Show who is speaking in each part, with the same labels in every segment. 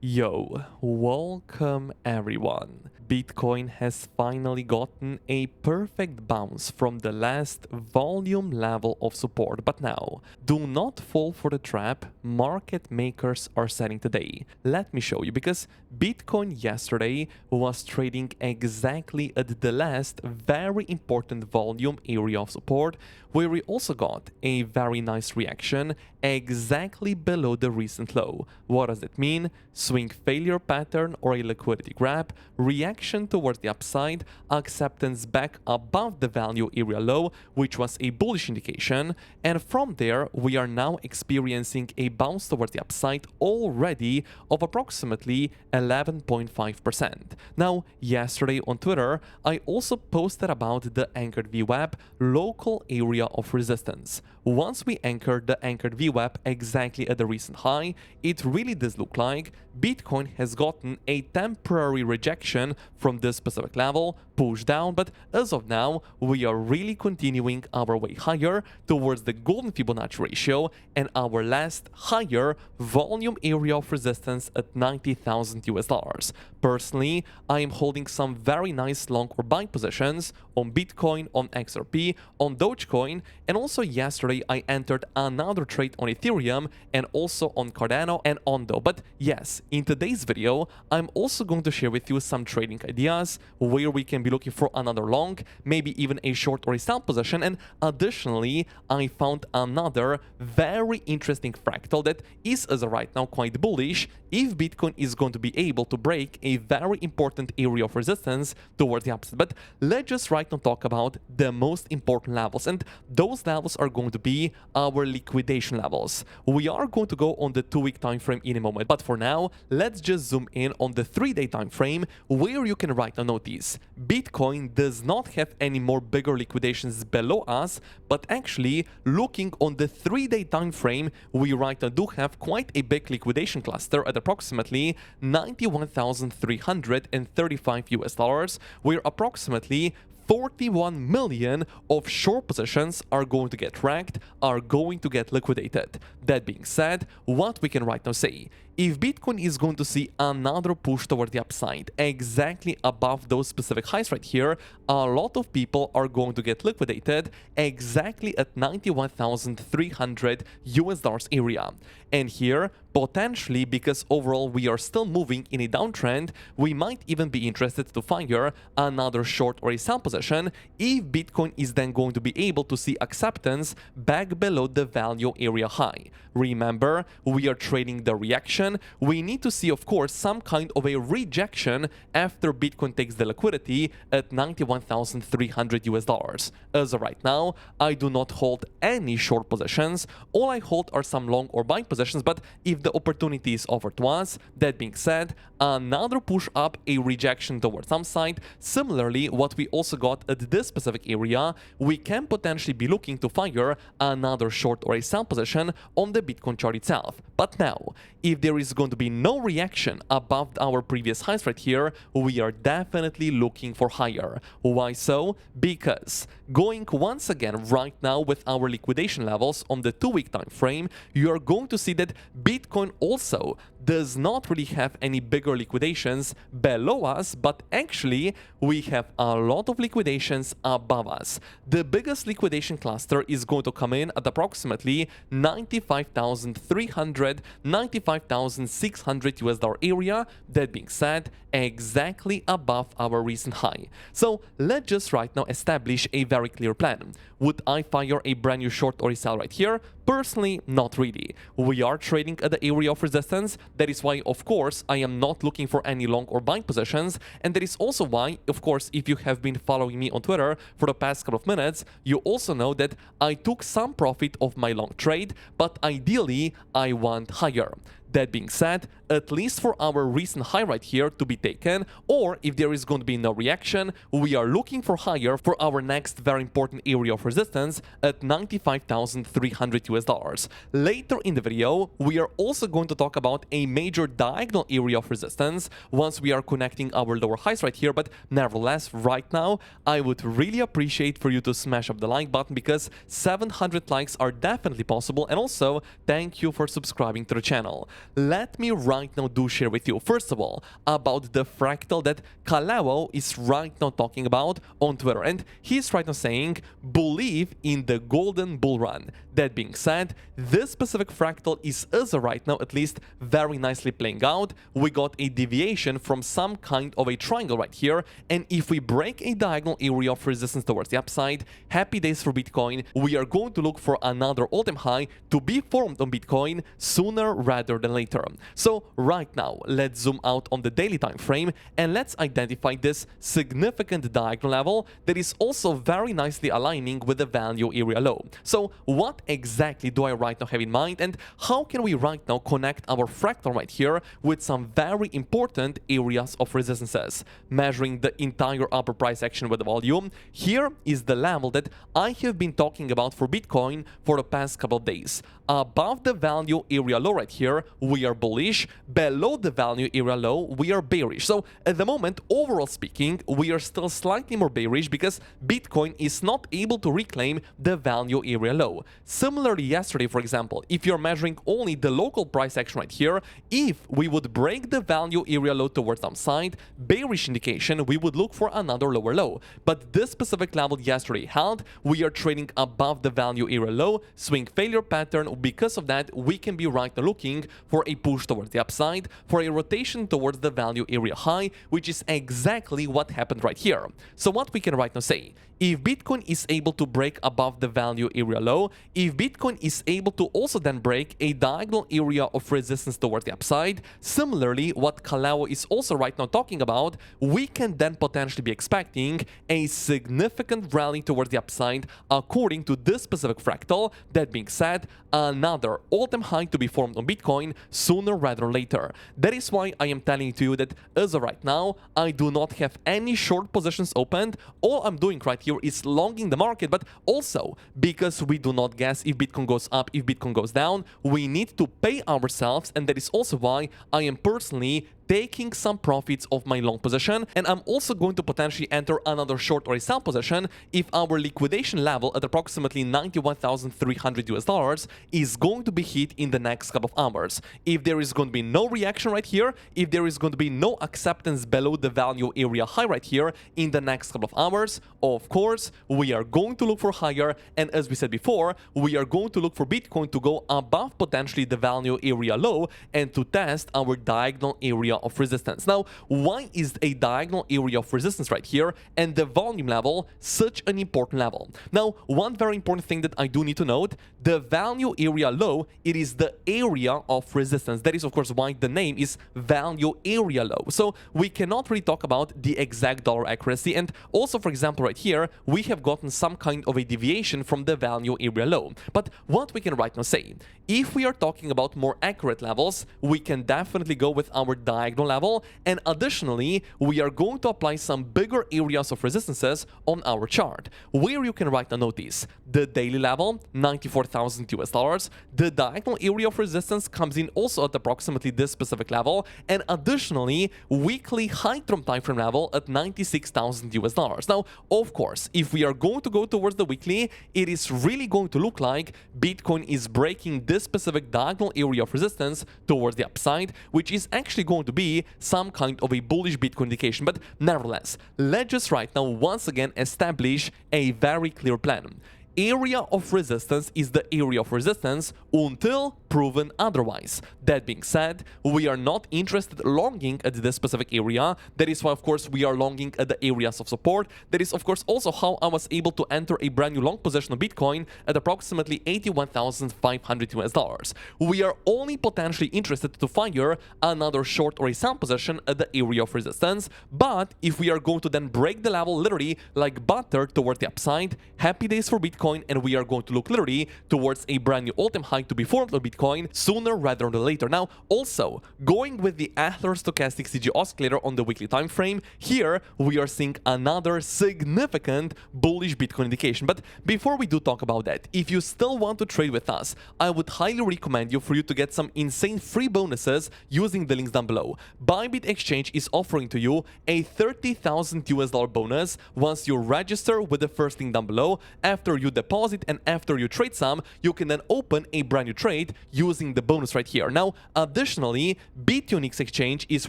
Speaker 1: Yo, welcome everyone. Bitcoin has finally gotten a perfect bounce from the last volume level of support, but now, do not fall for the trap market makers are setting today. Let me show you, because Bitcoin yesterday was trading exactly at the last very important volume area of support, where we also got a very nice reaction exactly below the recent low. What does it mean? Swing failure pattern or a liquidity grab, reaction towards the upside, acceptance back above the value area low, which was a bullish indication, and from there we are now experiencing a bounce towards the upside already of approximately 11.5%. Now, yesterday on Twitter, I also posted about the anchored VWAP local area of resistance. Once we anchored the anchored VWAP exactly at the recent high, it really does look like Bitcoin has gotten a temporary rejection from this specific level, pushed down, but as of now, we are really continuing our way higher towards the golden Fibonacci ratio and our last higher volume area of resistance at 90,000 US dollars. Personally, I am holding some very nice long or buy positions on Bitcoin, on XRP, on Dogecoin, and also yesterday I entered another trade on Ethereum and also on Cardano and Ondo. But yes, in today's video, I'm also going to share with you some trading ideas where we can be looking for another long, maybe even a short or a sell position. And additionally, I found another very interesting fractal that is as of right now quite bullish if Bitcoin is going to be able to break a very important area of resistance towards the upside. But let's just right now talk about the most important levels, and those levels are going to be our liquidation levels. We are going to go on the 2-week time frame in a moment, but for now, let's just zoom in on the 3-day time frame, where you can right now notice Bitcoin does not have any more bigger liquidations below us, but actually looking on the 3-day time frame, we right now do have quite a big liquidation cluster at approximately 91,335 US dollars, where approximately 41 million of short positions are going to get racked, are going to get liquidated. That being said, what we can right now say, if Bitcoin is going to see another push toward the upside exactly above those specific highs right here, a lot of people are going to get liquidated exactly at 91,300 US dollars area. And here, potentially, because overall we are still moving in a downtrend, we might even be interested to fire another short or a sell position if Bitcoin is then going to be able to see acceptance back below the value area high. Remember, we are trading the reaction. We need to see, of course, some kind of a rejection after Bitcoin takes the liquidity at 91,300 US dollars. As of right now, I do not hold any short positions. All I hold are some long or buy positions, but if the opportunity is offered to us, that being said, another push up, a rejection towards some side. Similarly, what we also got at this specific area, we can potentially be looking to fire another short or a sell position on the Bitcoin chart itself. But now, if there is going to be no reaction above our previous highs right here, we are definitely looking for higher. Why so? Because going once again right now with our liquidation levels on the 2-week time frame, you are going to see that Bitcoin also does not really have any bigger liquidations below us, but actually we have a lot of liquidations above us. The biggest liquidation cluster is going to come in at approximately 95,300, 95,600 US dollar area. That being said, exactly above our recent high. So let's just right now establish a very clear plan. Would I fire a brand new short or a sell right here? Personally, not really. We are trading at the area of resistance. That is why, of course, I am not looking for any long or buy positions. And that is also why, of course, if you have been following me on Twitter for the past couple of minutes, you also know that I took some profit of my long trade, but ideally, I want higher. That being said, at least for our recent high right here to be taken, or if there is going to be no reaction, we are looking for higher for our next very important area of resistance at 95,300 US dollars. Later in the video, we are also going to talk about a major diagonal area of resistance once we are connecting our lower highs right here, but nevertheless, right now, I would really appreciate for you to smash up the like button, because 700 likes are definitely possible, and also thank you for subscribing to the channel. Let me right now do share with you. First of all, about the fractal that Kaleo is right now talking about on Twitter. And he's right now saying, believe in the golden bull run. That being said, this specific fractal is as of right now at least very nicely playing out. We got a deviation from some kind of a triangle right here. And if we break a diagonal area of resistance towards the upside, happy days for Bitcoin. We are going to look for another all-time high to be formed on Bitcoin sooner rather than later. So right now, let's zoom out on the daily time frame and let's identify this significant diagonal level that is also very nicely aligning with the value area low. So what exactly do I right now have in mind, and how can we right now connect our fractal right here with some very important areas of resistances? Measuring the entire upper price action with the volume, here is the level that I have been talking about for Bitcoin for the past couple of days. Above the value area low right here, we are bullish. Below the value area low, we are bearish. So at the moment, overall speaking, we are still slightly more bearish because Bitcoin is not able to reclaim the value area low. Similarly, yesterday, for example, if you're measuring only the local price action right here, if we would break the value area low towards downside, bearish indication, we would look for another lower low. But this specific level yesterday held, we are trading above the value area low, swing failure pattern. Because of that, we can be right now looking for a push towards the upside, for a rotation towards the value area high, which is exactly what happened right here. So what we can right now say, if Bitcoin is able to break above the value area low, if Bitcoin is able to also then break a diagonal area of resistance towards the upside, similarly, what Kaleo is also right now talking about, we can then potentially be expecting a significant rally towards the upside according to this specific fractal. That being said, another all-time high to be formed on Bitcoin sooner rather than later. That is why I am telling to you that as of right now, I do not have any short positions opened. All I'm doing right here is longing the market, but also because we do not guess if Bitcoin goes up, if Bitcoin goes down, we need to pay ourselves, and that is also why I am personally taking some profits of my long position, and I'm also going to potentially enter another short or a sell position if our liquidation level at approximately $91,300 is going to be hit in the next couple of hours. If there is going to be no reaction right here, if there is going to be no acceptance below the value area high right here in the next couple of hours, of course, we are going to look for higher, and as we said before, we are going to look for Bitcoin to go above potentially the value area low and to test our diagonal area of resistance. Now, why is a diagonal area of resistance right here and the volume level such an important level? Now, one very important thing that I do need to note, the value area low, it is the area of resistance. That is, of course, why the name is value area low. So we cannot really talk about the exact dollar accuracy. And also, for example, right here, we have gotten some kind of a deviation from the value area low. But what we can right now say, if we are talking about more accurate levels, we can definitely go with our diagonal level, and additionally, we are going to apply some bigger areas of resistances on our chart, where you can right now notice the daily level, $94,000, the diagonal area of resistance comes in also at approximately this specific level, and additionally, weekly high term time frame level at $96,000. Now, of course, if we are going to go towards the weekly, it is really going to look like Bitcoin is breaking this specific diagonal area of resistance towards the upside, which is actually going to be some kind of a bullish Bitcoin indication. But nevertheless, let's just right now once again establish a very clear plan. Area of resistance is the area of resistance until proven otherwise. That being said, we are not interested longing at this specific area. That is why, of course, we are longing at the areas of support. That is, of course, also how I was able to enter a brand new long position of Bitcoin at approximately $81,500. We are only potentially interested to fire another short or a sell position at the area of resistance. But if we are going to then break the level literally like butter toward the upside, happy days for Bitcoin. And we are going to look literally towards a brand new all-time high to be formed on Bitcoin sooner rather than later. Now, also going with the Adler stochastic CG oscillator on the weekly time frame, here we are seeing another significant bullish Bitcoin indication. But before we do talk about that, if you still want to trade with us, I would highly recommend you for you to get some insane free bonuses using the links down below. Bybit Exchange is offering to you a $30,000 bonus once you register with the first link down below after you deposit, and after you trade some, you can then open a brand new trade using the bonus right here. Now, additionally, BTC exchange is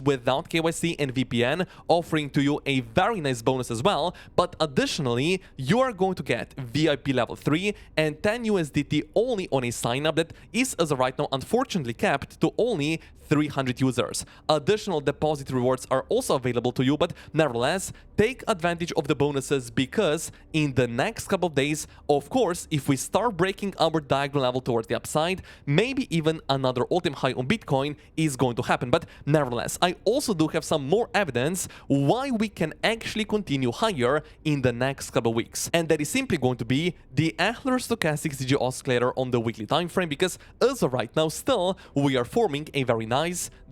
Speaker 1: without KYC and VPN, offering to you a very nice bonus as well. But additionally, you are going to get VIP level 3 and 10 USDT only on a sign up that is, as of right now, unfortunately capped to only 300 users. Additional deposit rewards are also available to you, but nevertheless, take advantage of the bonuses, because in the next couple of days, of course, if we start breaking our diagonal level towards the upside, maybe even another all-time high on Bitcoin is going to happen. But nevertheless, I also do have some more evidence why we can actually continue higher in the next couple of weeks. And that is simply going to be the Achler Stochastic CG Oscillator on the weekly time frame, because as of right now, still, we are forming a very nice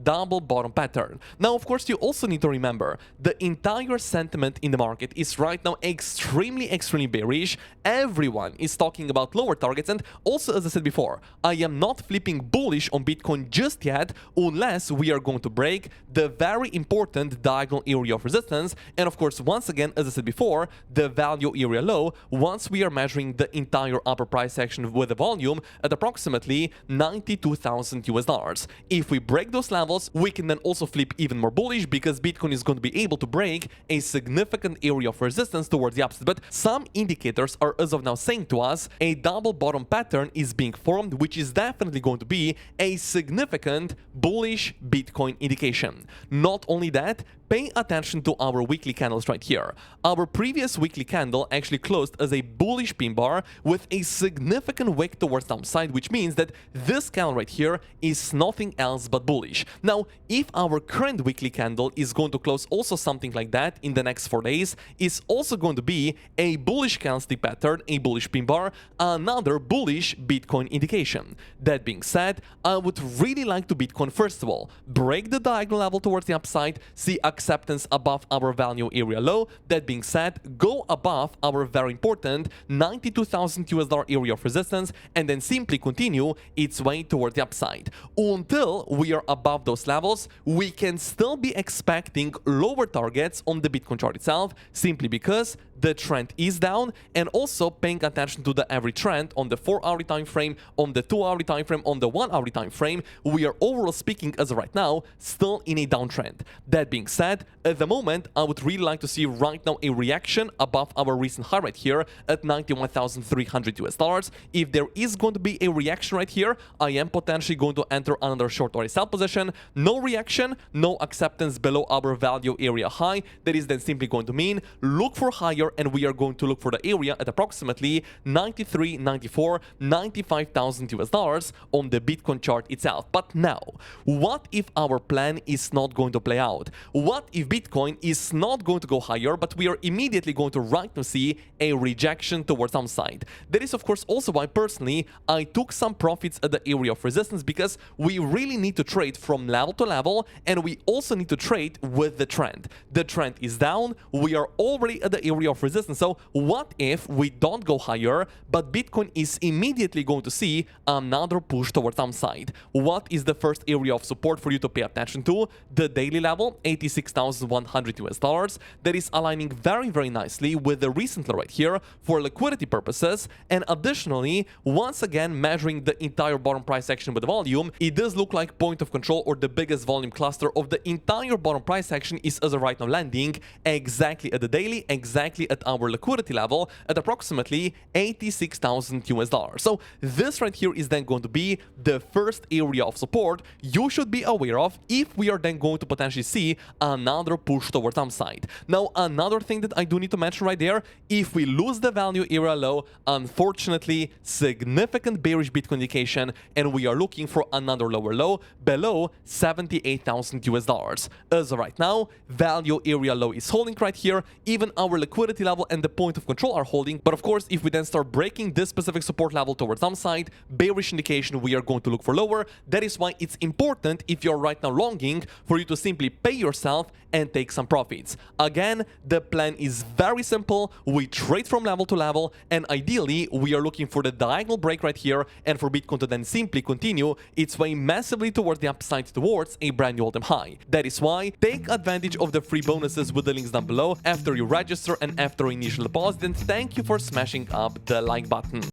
Speaker 1: double bottom pattern. Now, of course, you also need to remember the entire sentiment in the market is right now extremely bearish. Everyone is talking about lower targets, and also, as I said before, I am not flipping bullish on Bitcoin just yet unless we are going to break the very important diagonal area of resistance, and of course, once again, as I said before, the value area low once we are measuring the entire upper price action with a volume at approximately 92,000 US dollars. If we break those levels, we can then also flip even more bullish, because Bitcoin is going to be able to break a significant area of resistance towards the upside. But some indicators are, as of now, saying to us a double bottom pattern is being formed, which is definitely going to be a significant bullish Bitcoin indication. Not only that, pay attention to our weekly candles right here. Our previous weekly candle actually closed as a bullish pin bar with a significant wick towards downside, which means that this candle right here is nothing else but bullish. Now, if our current weekly candle is going to close also something like that in the next 4 days, is also going to be a bullish candlestick pattern, a bullish pin bar, another bullish Bitcoin indication. That being said, I would really like to Bitcoin, first of all, break the diagonal level towards the upside, see acceptance above our value area low. That being said, go above our very important 92,000 US dollar area of resistance, and then simply continue its way toward the upside. Until we are above those levels, we can still be expecting lower targets on the Bitcoin chart itself, simply because the trend is down, and also paying attention to the every trend on the 4-hourly time frame, on the 2-hourly time frame, on the 1-hourly time frame. We are overall speaking, as of right now, still in a downtrend. That being said, at the moment, I would really like to see right now a reaction above our recent high right here at 91,300 US dollars. If there is going to be a reaction right here, I am potentially going to enter another short or a sell position. No reaction, no acceptance below our value area high. That is then simply going to mean look for higher, and we are going to look for the area at approximately 93, 94, 95,000 US dollars on the Bitcoin chart itself. But now, what if our plan is not going to play out? What if Bitcoin is not going to go higher, but we are immediately going to right now see a rejection towards downside? That is, of course, also why personally I took some profits at the area of resistance, because we really need to trade from level to level, and we also need to trade with the trend. The trend is down, we are already at the area of resistance. So what if we don't go higher, but Bitcoin is immediately going to see another push towards downside? What is the first area of support for you to pay attention to? The daily level, 86,100 US dollars. That is aligning very nicely with the recent low right here for liquidity purposes. And additionally, once again, measuring the entire bottom price action with the volume, it does look like point of control, or the biggest volume cluster of the entire bottom price action, is as of right now landing exactly at the daily, exactly at our liquidity level at approximately 86,000 US dollars. So this right here is then going to be the first area of support you should be aware of if we are then going to potentially see another push towards downside. Now, another thing that I do need to mention right there, if we lose the value area low, unfortunately, significant bearish Bitcoin indication, and we are looking for another lower low below 78,000 US dollars. As of right now, value area low is holding right here, even our liquidity level and the point of control are holding. But of course, if we then start breaking this specific support level towards downside, bearish indication, we are going to look for lower. That is why it's important, if you're right now longing, for you to simply pay yourself off and take some profits. Again, the plan is very simple. We trade from level to level, and ideally we are looking for the diagonal break right here and for Bitcoin to then simply continue its way massively towards the upside towards a brand new all-time high. That is why take advantage of the free bonuses with the links down below after you register and after initial deposit, and thank you for smashing up the like button.